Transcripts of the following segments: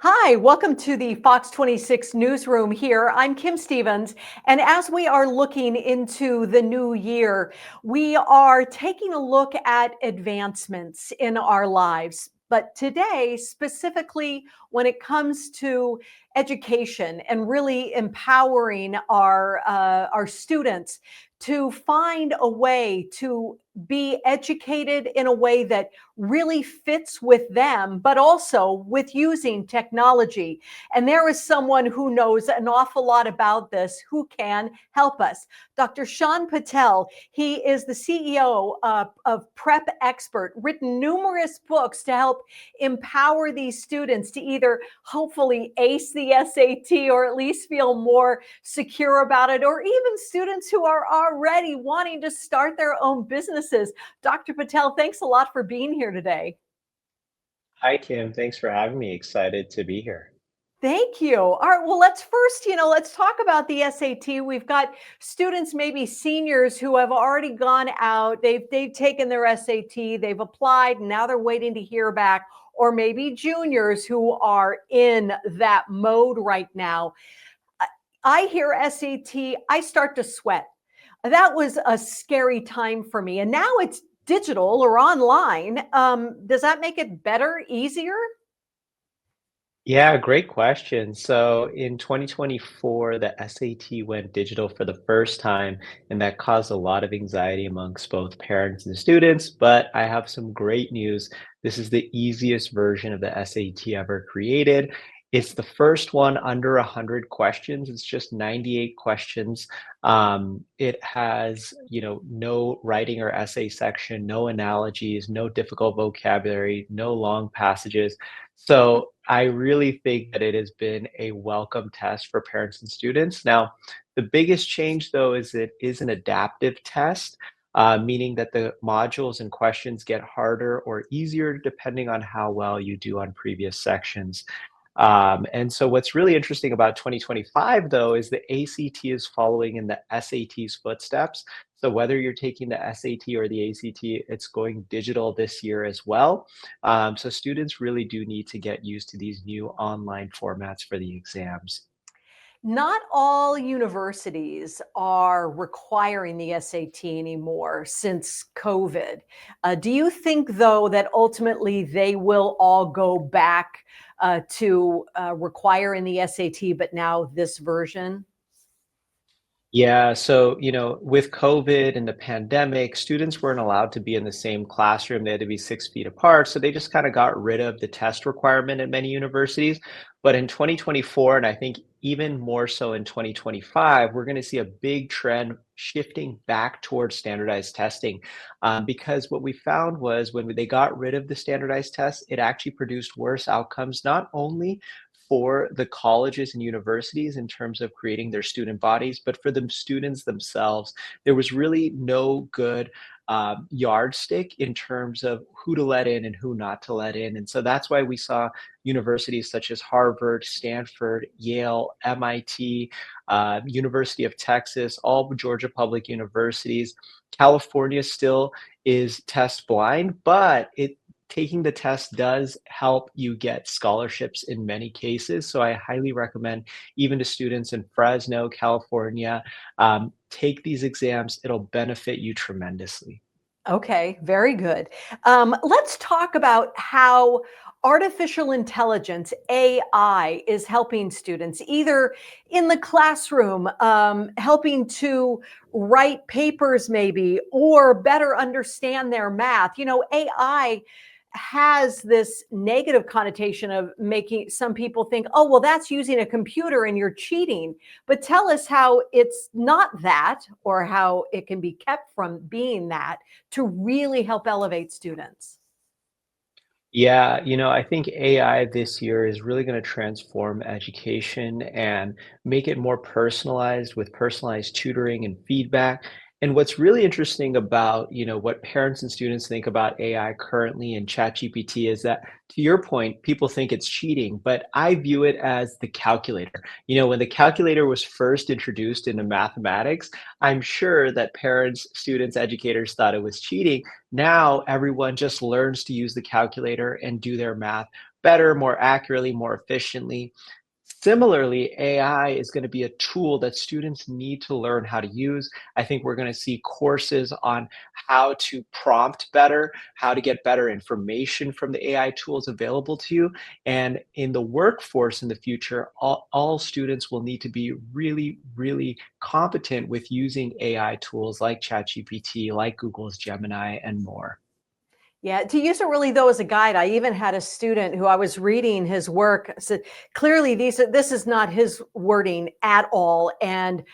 Hi, welcome to the Fox 26 Newsroom here. I'm Kim Stevens, and as we are looking into the new year, we are taking a look at advancements in our lives. But today, specifically when it comes to education and really empowering our students to find a way to be educated in a way that really fits with them, but also with using technology. And there is someone who knows an awful lot about this who can help us. Dr. Sean Patel, he is the CEO of Prep Expert, written numerous books to help empower these students to either hopefully ace the SAT or at least feel more secure about it, or even students who are already wanting to start their own businesses. Dr. Patel, thanks a lot for being here today. Hi, Kim. Thanks for having me. Excited to be here. Thank you. All right. Well, let's first, let's talk about the SAT. We've got students, maybe seniors, who have already gone out. They've taken their SAT. They've applied. And now they're waiting to hear back. Or maybe juniors who are in that mode right now. I hear SAT. I start to sweat. That was a scary time for me. And now it's digital or online. Does that make it better, easier? Yeah, great question. So in 2024, the SAT went digital for the first time, and that caused a lot of anxiety amongst both parents and students. But I have some great news. This is the easiest version of the SAT ever created. It's the first one under 100 questions. It's just 98 questions. It has, no writing or essay section, no analogies, no difficult vocabulary, no long passages. So I really think that it has been a welcome test for parents and students. Now, the biggest change, though, is it is an adaptive test, meaning that the modules and questions get harder or easier depending on how well you do on previous sections. And so what's really interesting about 2025, though, is the ACT is following in the SAT's footsteps. So whether you're taking the SAT or the ACT, it's going digital this year as well. So students really do need to get used to these new online formats for the exams. Not all universities are requiring the SAT anymore since COVID. Do you think, though, that ultimately they will all go back to requiring the SAT, but now this version? Yeah, so, with COVID and the pandemic, students weren't allowed to be in the same classroom. They had to be 6 feet apart. So they just kind of got rid of the test requirement at many universities. But in 2024, and I think even more so in 2025, we're going to see a big trend shifting back towards standardized testing. Because what we found was when they got rid of the standardized tests, it actually produced worse outcomes, not only for the colleges and universities in terms of creating their student bodies, but for the students themselves. There was really no good yardstick in terms of who to let in and who not to let in. And so that's why we saw universities such as Harvard, Stanford, Yale, MIT, University of Texas, all Georgia public universities. California still is test blind, but taking the test does help you get scholarships in many cases. So I highly recommend, even to students in Fresno, California, take these exams. It'll benefit you tremendously. Okay, very good. Let's talk about how artificial intelligence, AI, is helping students either in the classroom, helping to write papers maybe, or better understand their math. AI has this negative connotation of making some people think, oh, well, that's using a computer and you're cheating. But tell us how it's not that, or how it can be kept from being that, to really help elevate students. Yeah, I think AI this year is really going to transform education and make it more personalized with personalized tutoring and feedback. And what's really interesting about, what parents and students think about AI currently in ChatGPT is that, to your point, people think it's cheating, but I view it as the calculator. When the calculator was first introduced into mathematics, I'm sure that parents, students, educators thought it was cheating. Now everyone just learns to use the calculator and do their math better, more accurately, more efficiently. Similarly, AI is going to be a tool that students need to learn how to use. I think we're going to see courses on how to prompt better, how to get better information from the AI tools available to you. And in the workforce in the future, all students will need to be really, really competent with using AI tools like ChatGPT, like Google's Gemini, and more. Yeah, to use it really though as a guide, I even had a student who I was reading his work said clearly this is not his wording at all, and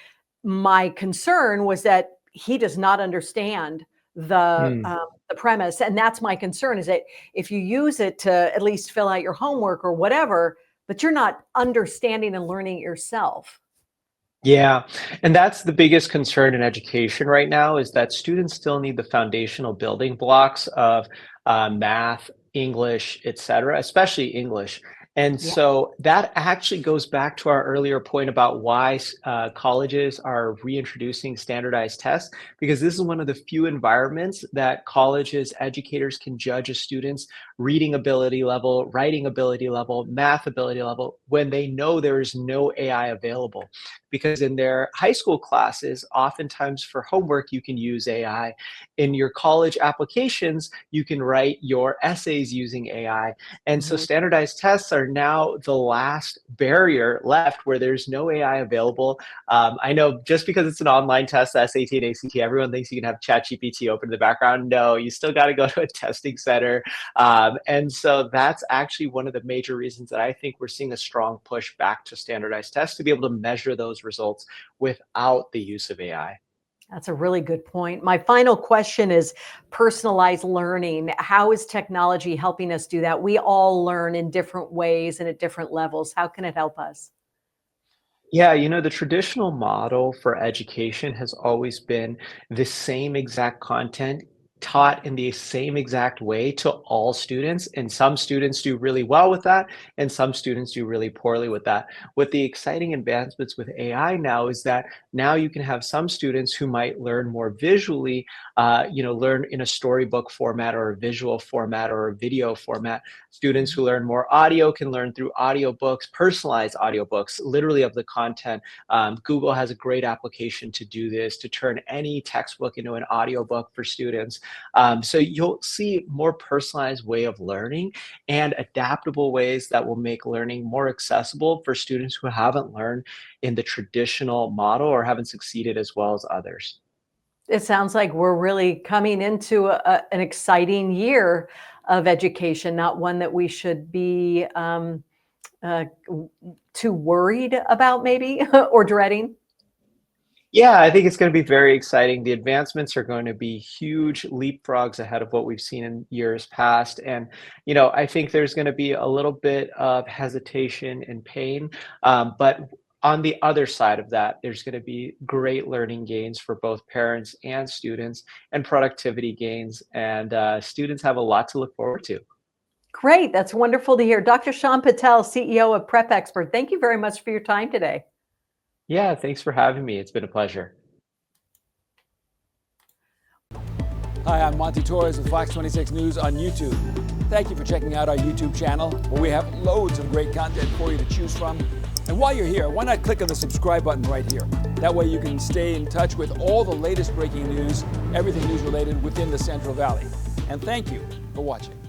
my concern was that he does not understand the premise, and that's my concern is that if you use it to at least fill out your homework or whatever, but you're not understanding and learning it yourself. Yeah, and that's the biggest concern in education right now is that students still need the foundational building blocks of math, English, etc., especially English. And Yeah. so that actually goes back to our earlier point about why colleges are reintroducing standardized tests, because this is one of the few environments that colleges, educators can judge a student's reading ability level, writing ability level, math ability level, when they know there is no AI available. Because in their high school classes, oftentimes for homework, you can use AI. In your college applications, you can write your essays using AI. And so Mhm. standardized tests are now the last barrier left where there's no AI available. I know just because it's an online test, the SAT and ACT, everyone thinks you can have ChatGPT open in the background. No, you still got to go to a testing center. And so that's actually one of the major reasons that I think we're seeing a strong push back to standardized tests to be able to measure those results without the use of AI. That's a really good point. My final question is personalized learning. How is technology helping us do that? We all learn in different ways and at different levels. How can it help us? Yeah, the traditional model for education has always been the same exact content taught in the same exact way to all students. And some students do really well with that, and some students do really poorly with that. What the exciting advancements with AI now is that now you can have some students who might learn more visually, learn in a storybook format or a visual format or a video format. Students who learn more audio can learn through audiobooks, personalized audiobooks, literally of the content. Google has a great application to do this, to turn any textbook into an audiobook for students. So you'll see more personalized way of learning and adaptable ways that will make learning more accessible for students who haven't learned in the traditional model or haven't succeeded as well as others. It sounds like we're really coming into an exciting year of education, not one that we should be too worried about, maybe, or dreading. Yeah, I think it's going to be very exciting. The advancements are going to be huge leapfrogs ahead of what we've seen in years past. And, I think there's going to be a little bit of hesitation and pain. But on the other side of that, there's going to be great learning gains for both parents and students and productivity gains. And students have a lot to look forward to. Great. That's wonderful to hear. Dr. Sean Patel, CEO of Prep Expert, thank you very much for your time today. Yeah, thanks for having me. It's been a pleasure. Hi, I'm Monty Torres with Fox 26 News on YouTube. Thank you for checking out our YouTube channel, where we have loads of great content for you to choose from. And while you're here, why not click on the subscribe button right here? That way you can stay in touch with all the latest breaking news, everything news related within the Central Valley. And thank you for watching.